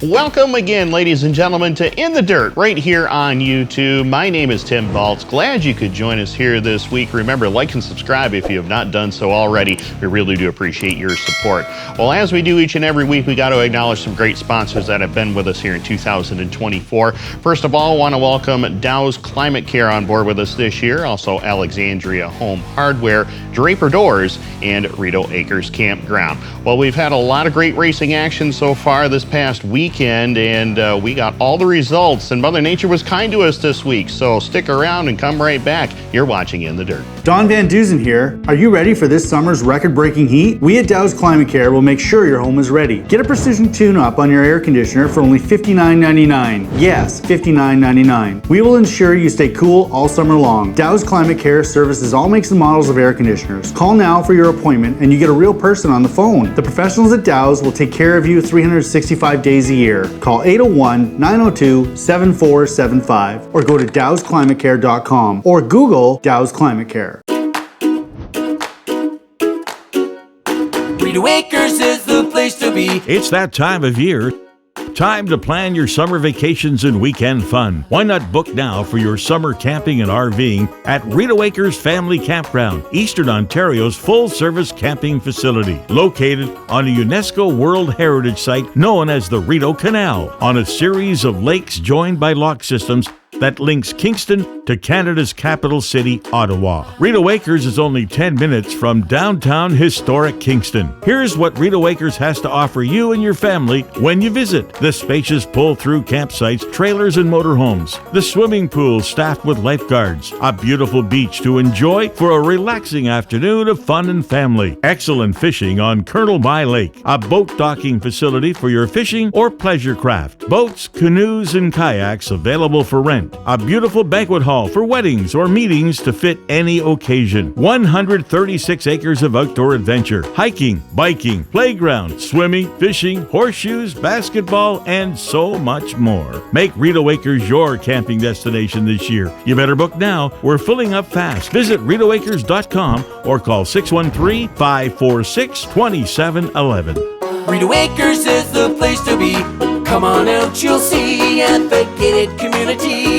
Welcome again, ladies and gentlemen, to In the Dirt right here on YouTube. My name is Tim Baltz. Glad you could join us here this week. Remember, like and subscribe if you have not done so already. We really do appreciate your support. Well, as we do each and every week, we got to acknowledge some great sponsors that have been with us here in 2024. First of all, I want to welcome Dow's Climate Care on board with us this year. Also, Alexandria Home Hardware, Draper Doors, and Rito Acres Campground. Well, we've had a lot of great racing action so far this past weekend, and we got all the results, and Mother Nature was kind to us this week, so stick around and come right back. You're watching In the Dirt. Don Van Dusen here. Are you ready for this summer's record-breaking heat? We at Dow's Climate Care will make sure your home is ready. Get a precision tune-up on your air conditioner for only $59.99. Yes, $59.99. We will ensure you stay cool all summer long. Dow's Climate Care services all makes and models of air conditioners. Call now for your appointment and you get a real person on the phone. The professionals at Dow's will take care of you 365 days a year. Call 801-902-7475 or go to dowsclimatecare.com or Google Dow's Climate Care. Rito Acres is the place to be. It's that time of year. Time to plan your summer vacations and weekend fun. Why not book now for your summer camping and RVing at Rito Acres Family Campground, Eastern Ontario's full-service camping facility, located on a UNESCO World Heritage Site known as the Rideau Canal, on a series of lakes joined by lock systems that links Kingston to Canada's capital city, Ottawa. Rito Acres is only 10 minutes from downtown historic Kingston. Here's what Rito Acres has to offer you and your family when you visit: the spacious pull-through campsites, trailers, and motorhomes, the swimming pool staffed with lifeguards, a beautiful beach to enjoy for a relaxing afternoon of fun and family, excellent fishing on Colonel By Lake, a boat docking facility for your fishing or pleasure craft, boats, canoes, and kayaks available for rent, a beautiful banquet hall for weddings or meetings to fit any occasion, 136 acres of outdoor adventure, hiking, biking, playground, swimming, fishing, horseshoes, basketball, and so much more. Make Rito Acres your camping destination this year. You better book now. We're filling up fast. Visit ritoacres.com or call 613-546-2711. Rito Acres is the place to be. Come on out, you'll see at the gated community.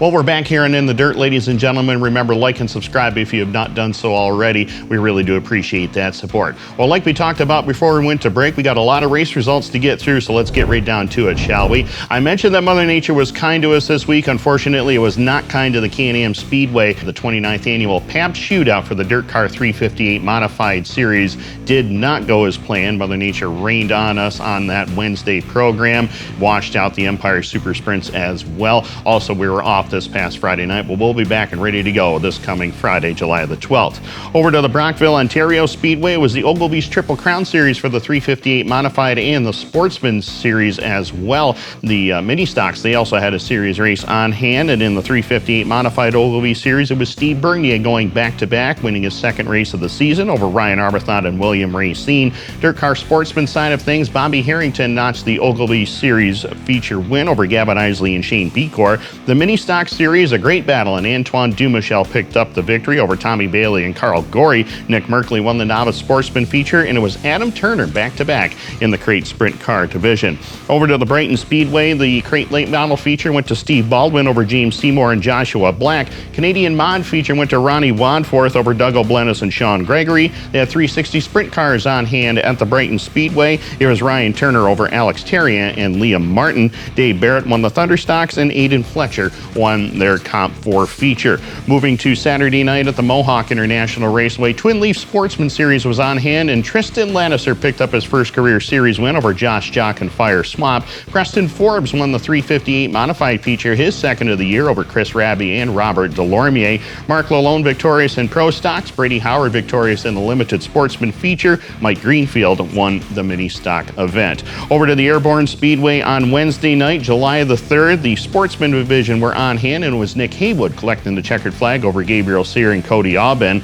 Well, we're back here and In the Dirt, ladies and gentlemen. Remember, like and subscribe if you have not done so already. We really do appreciate that support. Well, like we talked about before we went to break, we got a lot of race results to get through, so let's get right down to it, shall we? I mentioned that Mother Nature was kind to us this week. Unfortunately, it was not kind to the Can-Am Speedway. The 29th annual Pabst Shootout for the Dirt Car 358 Modified Series did not go as planned. Mother Nature rained on us on that Wednesday program, washed out the Empire Super Sprints as well. Also, we were off this past Friday night, but we'll be back and ready to go this coming Friday, July the 12th. Over to the Brockville, Ontario Speedway was the Ogilvy's Triple Crown Series for the 358 Modified and the Sportsman Series as well. The mini stocks, they also had a series race on hand, and in the 358 Modified Ogilvy Series, it was Steve Bernier going back-to-back, winning his second race of the season over Ryan Arbuthnot and William Racine. Dirt Car Sportsman side of things, Bobby Harrington notched the Ogilvy Series feature win over Gavin Isley and Shane Becor. The mini stock series, a great battle, and Antoine Dumichel picked up the victory over Tommy Bailey and Carl Gorey. Nick Merkley won the novice sportsman feature, and it was Adam Turner back-to-back in the crate sprint car division. Over to the Brighton Speedway, the crate late model feature went to Steve Baldwin over James Seymour and Joshua Black. Canadian mod feature went to Ronnie Wadforth over Doug O'Blennis and Sean Gregory. They had 360 sprint cars on hand at the Brighton Speedway. It was Ryan Turner over Alex Terrien and Liam Martin. Dave Barrett won the Thunderstocks, and Aiden Fletcher won their Comp 4 feature. Moving to Saturday night at the Mohawk International Raceway, Twin Leaf Sportsman Series was on hand, and Tristan Lattiser picked up his first career series win over Josh Jock and Fire Swap. Preston Forbes won the 358 Modified feature, his second of the year, over Chris Raby and Robert Delormier. Mark Lalone victorious in Pro Stocks, Brady Howard victorious in the Limited Sportsman feature. Mike Greenfield won the mini stock event. Over to the Airborne Speedway on Wednesday night, July the 3rd, the Sportsman division were on hand, and it was Nick Haywood collecting the checkered flag over Gabriel Sear and Cody Aubin.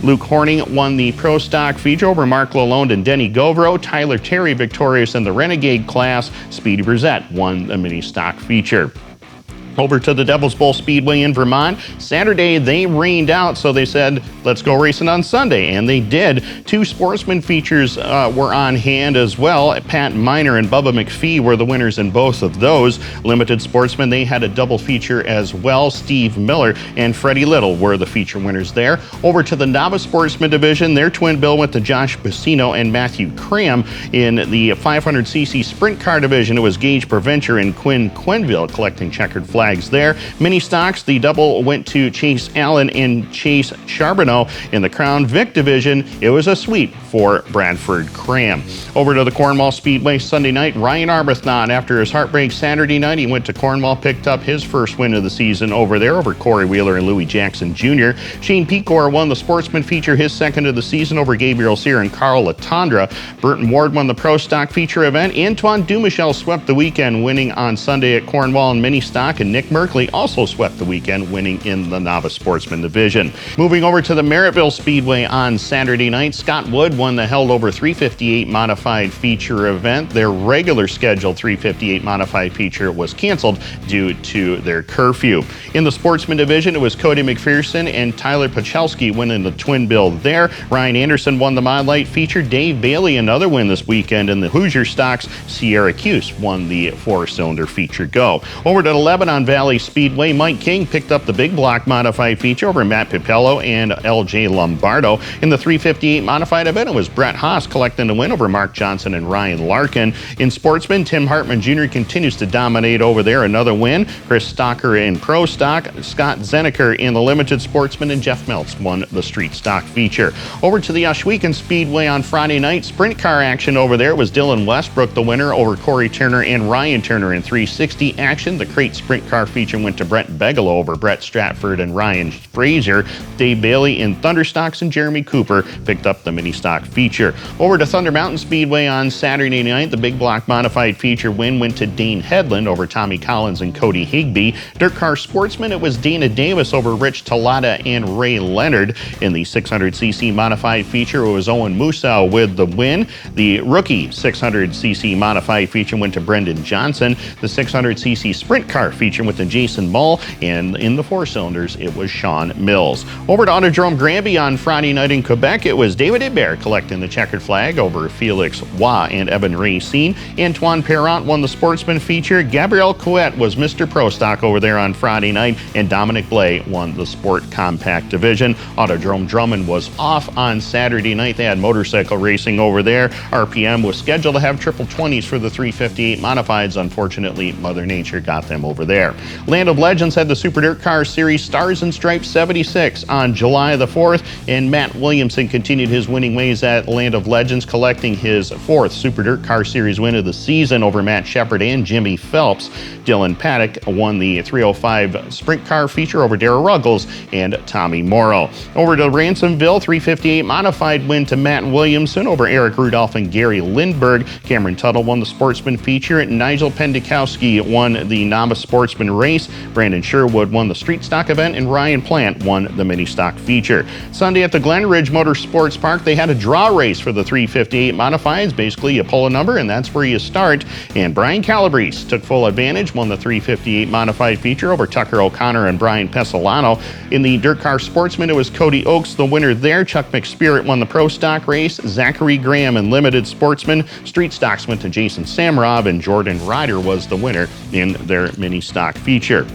Luke Horning won the Pro Stock feature over Mark Lalonde and Denny Govro. Tyler Terry victorious in the Renegade class. Speedy Brissett won the Mini Stock feature. Over to the Devil's Bowl Speedway in Vermont. Saturday, they rained out, so they said, let's go racing on Sunday, and they did. 2 sportsman features were on hand as well. Pat Miner and Bubba McPhee were the winners in both of those. Limited sportsmen, they had a double feature as well. Steve Miller and Freddie Little were the feature winners there. Over to the novice sportsman division, their twin bill went to Josh Buccino and Matthew Cram. In the 500cc sprint car division, it was Gage Preventure and Quinn Quenville collecting checkered flags there. Mini stocks, the double went to Chase Allen and Chase Charbonneau. In the Crown Vic division, it was a sweep for Bradford Cram. Over to the Cornwall Speedway Sunday night, Ryan Arbuthnot, after his heartbreak Saturday night, he went to Cornwall, picked up his first win of the season over there over Corey Wheeler and Louis Jackson Jr. Shane Pecor won the sportsman feature, his second of the season over Gabriel Cyr and Carl Latondra. Burton Ward won the pro stock feature event. Antoine Dumichel swept the weekend, winning on Sunday at Cornwall in mini stock, and Nick Merkley also swept the weekend, winning in the novice sportsman division. Moving over to the Merrittville Speedway on Saturday night, Scott Wood won the held over 358 modified feature event. Their regular scheduled 358 modified feature was canceled due to their curfew. In the sportsman division, it was Cody McPherson and Tyler Pachelski winning the twin bill there. Ryan Anderson won the Mod Light feature. Dave Bailey, another win this weekend in the Hoosier stocks. Sierra Cuse won the 4-cylinder feature go. Over to the Lebanon Valley Speedway, Mike King picked up the big block modified feature over Matt Pipello and LJ Lombardo. In the 358 modified event, it was Brett Haas collecting the win over Mark Johnson and Ryan Larkin. In sportsman, Tim Hartman Jr. continues to dominate over there, another win. Chris Stocker in pro stock, Scott Zeneker in the limited sportsman, and Jeff Meltz won the street stock feature. Over to the Ohsweken Speedway on Friday night, sprint car action over there was Dylan Westbrook the winner over Corey Turner and Ryan Turner in 360 action. The crate sprint car feature went to Brent Bigelow over Brett Stratford and Ryan Frazier. Dave Bailey in Thunder Stocks and Jeremy Cooper picked up the mini stock feature. Over to Thunder Mountain Speedway on Saturday night, the big block modified feature win went to Dane Headland over Tommy Collins and Cody Higbee. Dirt car sportsman, it was Dana Davis over Rich Talata and Ray Leonard. In the 600cc modified feature, it was Owen Musa with the win. The rookie 600cc modified feature went to Brendan Johnson. The 600cc sprint car feature went to Jason Mull, and in the 4-cylinders, it was Sean Mills. Over to Autodrome Granby on Friday night in Quebec, it was David Hebert collecting the checkered flag over Felix Waugh and Evan Racine. Antoine Perrant won the sportsman feature. Gabriel Couette was Mr. Pro Stock over there on Friday night, and Dominic Blay won the sport compact division. Autodrome Drummond was off on Saturday night. They had motorcycle racing over there. RPM was scheduled to have triple 20s for the 358 modifieds. Unfortunately, Mother Nature got them over there. Land of Legends had the Super Dirt Car Series Stars and Stripes 76 on July the 4th, and Matt Williamson continued his winning ways at Land of Legends, collecting his 4th Super Dirt Car Series win of the season over Matt Shepard and Jimmy Phelps. Dylan Paddock won the 305 Sprint Car feature over Darrell Ruggles and Tommy Morrow. Over to Ransomville, 358 modified win to Matt Williamson over Eric Rudolph and Gary Lindberg. Cameron Tuttle won the sportsman feature, and Nigel Pendikowski won the novice sportsman race. Brandon Sherwood won the street stock event, and Ryan Plant won the mini stock feature. Sunday at the Glen Ridge Motorsports Park, they had a draw race for the 358 modifieds. Basically, you pull a number, and that's where you start. And Brian Calabrese took full advantage, won the 358 modified feature over Tucker O'Connor and Brian Pessolano. In the Dirt Car Sportsman, it was Cody Oakes, the winner there. Chuck McSpirit won the pro stock race. Zachary Graham in limited sportsman. Street stocks went to Jason Samrov, and Jordan Ryder was the winner in their mini stock feature.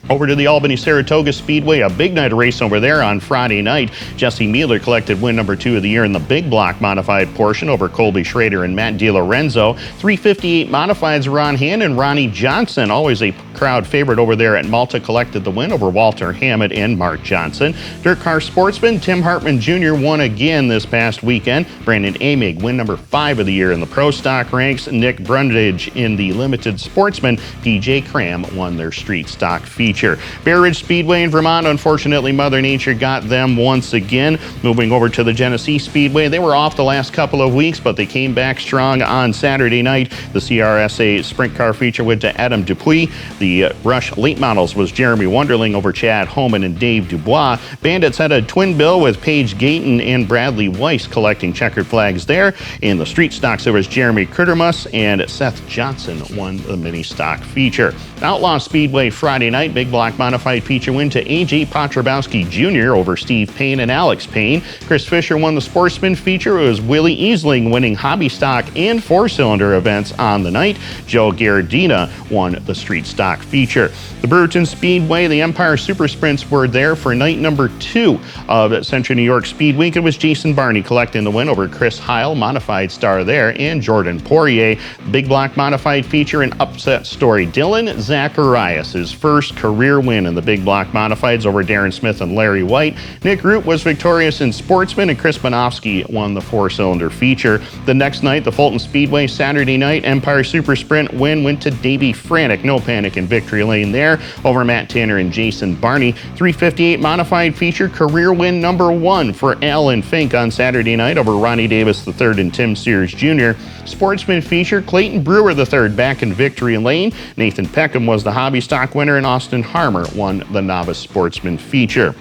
Over to the Albany-Saratoga Speedway, a big night of race over there on Friday night. Jesse Mueller collected win number 2 of the year in the big block modified portion over Colby Schrader and Matt DiLorenzo. 358 modifieds were on hand, and Ronnie Johnson, always a crowd favorite over there at Malta, collected the win over Walter Hammett and Mark Johnson. Dirt Car Sportsman, Tim Hartman Jr. won again this past weekend. Brandon Amig, win number 5 of the year in the pro stock ranks. Nick Brundage in the limited sportsman. DJ Cram won their street stock feature. feature. Bear Ridge Speedway in Vermont, unfortunately, Mother Nature got them once again. Moving over to the Genesee Speedway, they were off the last couple of weeks, but they came back strong on Saturday night. The CRSA Sprint Car feature went to Adam Dupuis. The Rush Late Models was Jeremy Wonderling over Chad Homan and Dave Dubois. Bandits had a twin bill with Paige Gayton and Bradley Weiss collecting checkered flags there. In the street stocks, there was Jeremy Kurdermus and Seth Johnson won the mini stock feature. Outlaw Speedway Friday night, big block modified feature win to A.J. Potrabowski Jr. over Steve Payne and Alex Payne. Chris Fisher won the sportsman feature. It was Willie Easling winning hobby stock and four-cylinder events on the night. Joe Garadina won the street stock feature. The Brewerton Speedway, the Empire Super Sprints were there for night number 2 of Central New York Speed Week. It was Jason Barney collecting the win over Chris Heil, modified star there, and Jordan Poirier. Big block modified feature and upset story. Dylan Zacharias, his first career win in the big block modifieds over Darren Smith and Larry White. Nick Root was victorious in sportsman, and Chris Banofsky won the four-cylinder feature. The next night, the Fulton Speedway Saturday night Empire Super Sprint win went to Davey Franek. No panic in victory lane there over Matt Tanner and Jason Barney. 358 modified feature, career win number 1 for Alan Fink on Saturday night over Ronnie Davis III and Tim Sears Jr. Sportsman feature, Clayton Brewer III back in victory lane. Nathan Peckham was the hobby stock winner, and Austin Harmer won the novice sportsman feature.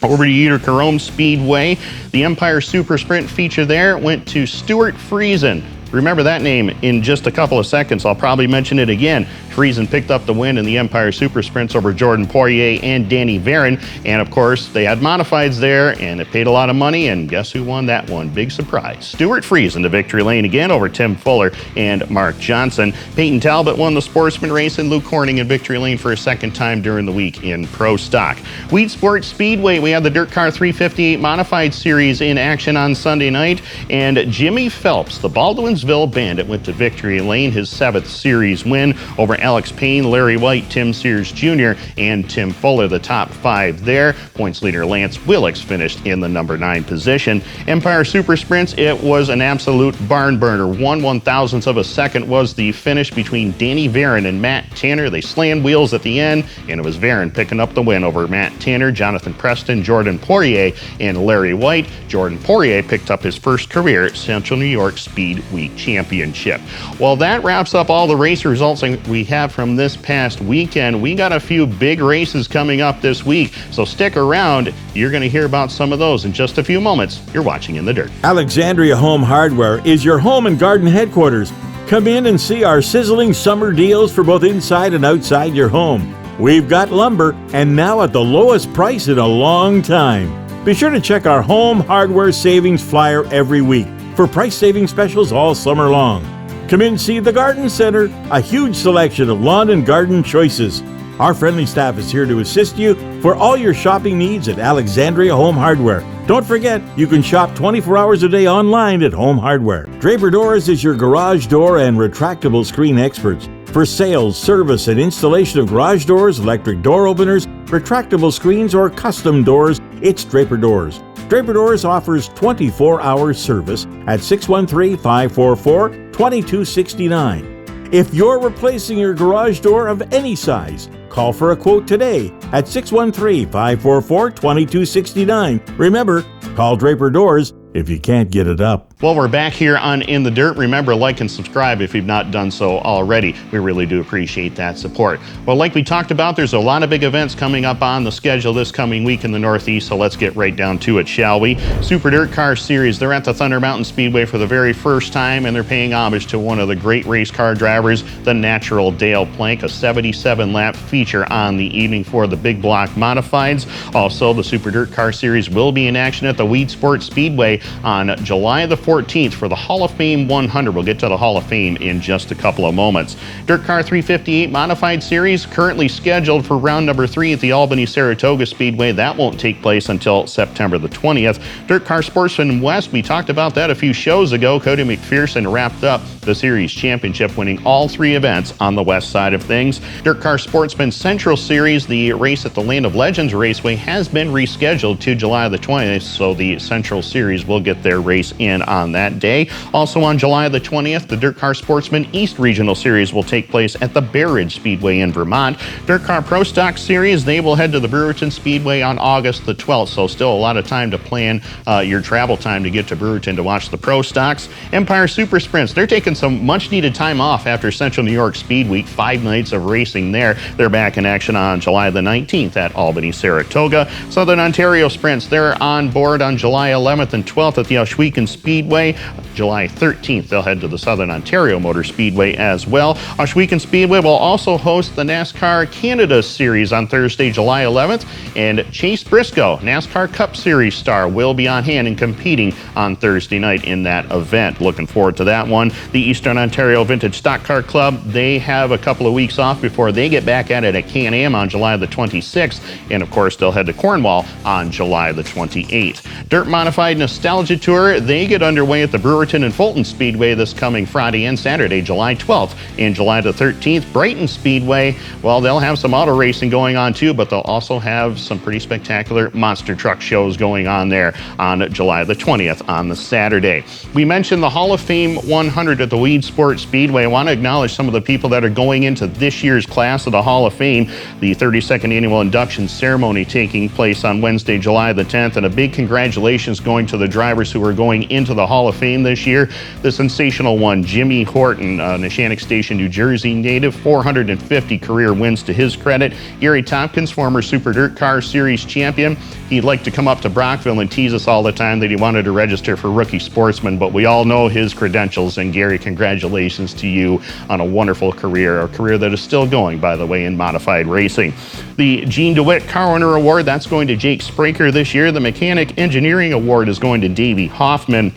Over to Utica-Rome Speedway, the Empire Super Sprint feature there went to Stuart Friesen. Remember that name in just a couple of seconds. I'll probably mention it again. Friesen picked up the win in the Empire Super Sprints over Jordan Poirier and Danny Varon. And of course, they had modifieds there, and it paid a lot of money. And guess who won that one? Big surprise. Stuart Friesen to victory lane again over Tim Fuller and Mark Johnson. Peyton Talbot won the sportsman race, and Luke Corning in victory lane for a second time during the week in Pro Stock. Weed Sports Speedway, we had the Dirt Car 358 Modified Series in action on Sunday night. And Jimmy Phelps, the Baldwinsville Bandit, went to victory lane, his 7th series win over Alex Payne, Larry White, Tim Sears Jr., and Tim Fuller, the top 5 there. Points leader Lance Willix finished in the number 9 position. Empire Super Sprints, it was an absolute barn burner. 1/1000th of a second was the finish between Danny Varon and Matt Tanner. They slammed wheels at the end, and it was Varon picking up the win over Matt Tanner, Jonathan Preston, Jordan Poirier, and Larry White. Jordan Poirier picked up his first career Central New York Speed Week championship. Well, that wraps up all the race results we have from this past weekend. We got a few big races coming up this week, so stick around. You're going to hear about some of those in just a few moments. You're watching In the Dirt. Alexandria Home Hardware is your home and garden headquarters. Come in and see our sizzling summer deals for both inside and outside your home. We've got lumber, and now at the lowest price in a long time. Be sure to check our home hardware savings flyer every week for price saving specials all summer long. Come in and see the Garden Center, a huge selection of lawn and garden choices. Our friendly staff is here to assist you for all your shopping needs at Alexandria Home Hardware. Don't forget, you can shop 24 hours a day online at Home Hardware. Draper Doors is your garage door and retractable screen experts. For sales, service, and installation of garage doors, electric door openers, retractable screens, or custom doors, it's Draper Doors. Draper Doors offers 24-hour service at 613-544-2269. If you're replacing your garage door of any size, call for a quote today at 613-544-2269. Remember, call Draper Doors if you can't get it up. Well, we're back here on In the Dirt. Remember, like and subscribe if you've not done so already. We really do appreciate that support. Well, like we talked about, there's a lot of big events coming up on the schedule this coming week in the Northeast, so let's get right down to it, shall we? Super Dirt Car Series, they're at the Thunder Mountain Speedway for the very first time, and they're paying homage to one of the great race car drivers, the natural Dale Plank, a 77-lap feature on the evening for the big block modifieds. Also, the Super Dirt Car Series will be in action at the Weed Sports Speedway on July the 14th for the Hall of Fame 100. We'll get to the Hall of Fame in just a couple of moments. Dirt Car 358 Modified Series currently scheduled for round number 3 at the Albany-Saratoga Speedway. That won't take place until September the 20th. Dirt Car Sportsman West, we talked about that a few shows ago. Cody McPherson wrapped up the series championship, winning all 3 events on the west side of things. Dirt Car Sportsman Central Series, the race at the Land of Legends Raceway, has been rescheduled to July the 20th, so the Central Series will get their race in on that day. Also on July the 20th, the Dirt Car Sportsman East Regional Series will take place at the Bear Ridge Speedway in Vermont. Dirt Car Pro Stock Series, they will head to the Brewerton Speedway on August the 12th, so still a lot of time to plan your travel time to get to Brewerton to watch the Pro Stocks. Empire Super Sprints, they're taking some much-needed time off after Central New York Speed Week, 5 nights of racing there. They're back in action on July the 19th at Albany, Saratoga. Southern Ontario Sprints, they're on board on July 11th and 12th at the Ohsweken Speedway. July 13th, they'll head to the Southern Ontario Motor Speedway as well. Ohsweken Speedway will also host the NASCAR Canada Series on Thursday, July 11th, and Chase Briscoe, NASCAR Cup Series star, will be on hand and competing on Thursday night in that event. Looking forward to that one. The Eastern Ontario Vintage Stock Car Club, they have a couple of weeks off before they get back at it at Can-Am on July the 26th, and of course they'll head to Cornwall on July the 28th. Dirt Modified Nostalgia Tour, they get underway at the Brewerton and Fulton Speedway this coming Friday and Saturday, July 12th and July the 13th. Brighton Speedway, well, they'll have some auto racing going on too, but they'll also have some pretty spectacular monster truck shows going on there on July the 20th on the Saturday. We mentioned the Hall of Fame 100 at the Weed Sport Speedway. I want to acknowledge some of the people that are going into this year's class of the Hall of Fame. The 32nd annual induction ceremony taking place on Wednesday, July the 10th, and a big congratulations going to the drivers who are going into the Hall of Fame this year. The sensational one, Jimmy Horton, Neshannock Station, New Jersey native, 450 career wins to his credit. Gary Tompkins, former Super Dirt Car Series champion. He'd like to come up to Brockville and tease us all the time that he wanted to register for Rookie Sportsman, but we all know his credentials. And Gary, congratulations to you on a wonderful career, a career that is still going, by the way, in modified racing. The Gene DeWitt Car Owner Award, that's going to Jake Spraker this year. The Mechanic Engineering Award is going to Davey Hoffman.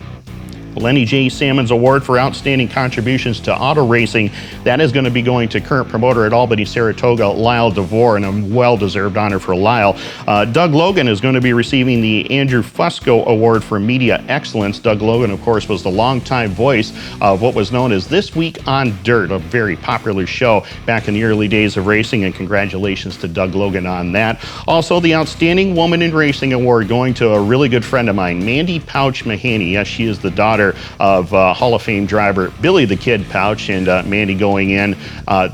Lenny J. Salmon's Award for Outstanding Contributions to Auto Racing, that is going to be going to current promoter at Albany, Saratoga, Lyle DeVore, and a well-deserved honor for Lyle. Doug Logan is going to be receiving the Andrew Fusco Award for Media Excellence. Doug Logan, of course, was the longtime voice of what was known as This Week on Dirt, a very popular show back in the early days of racing, and congratulations to Doug Logan on that. Also, the Outstanding Woman in Racing Award going to a really good friend of mine, Mandy Pouch Mahaney. Yes, she is the daughter of Hall of Fame driver Billy the Kid Pouch, and Mandy going in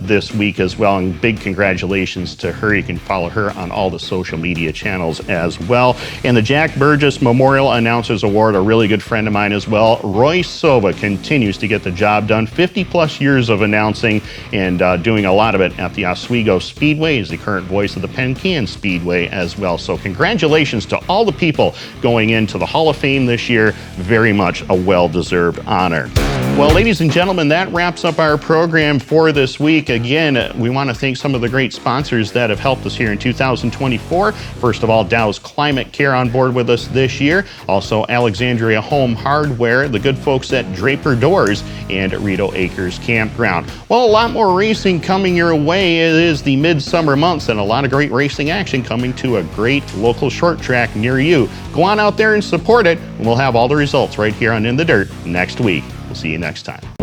this week as well, and big congratulations to her. You can follow her on all the social media channels as well. And the Jack Burgess Memorial Announcers Award, a really good friend of mine as well, Roy Sova, continues to get the job done. 50 plus years of announcing and doing a lot of it at the Oswego Speedway. He's the current voice of the Penn Can Speedway as well. So congratulations to all the people going into the Hall of Fame this year. Very much a well-deserved honor. Well, ladies and gentlemen, that wraps up our program for this week. Again, we want to thank some of the great sponsors that have helped us here in 2024. First of all, Dow's Climate Care on board with us this year. Also, Alexandria Home Hardware, the good folks at Draper Doors, and Rito Acres Campground. Well, a lot more racing coming your way. It is the midsummer months and a lot of great racing action coming to a great local short track near you. Go on out there and support it, and we'll have all the results right here on In the Dirt next week. We'll see you next time.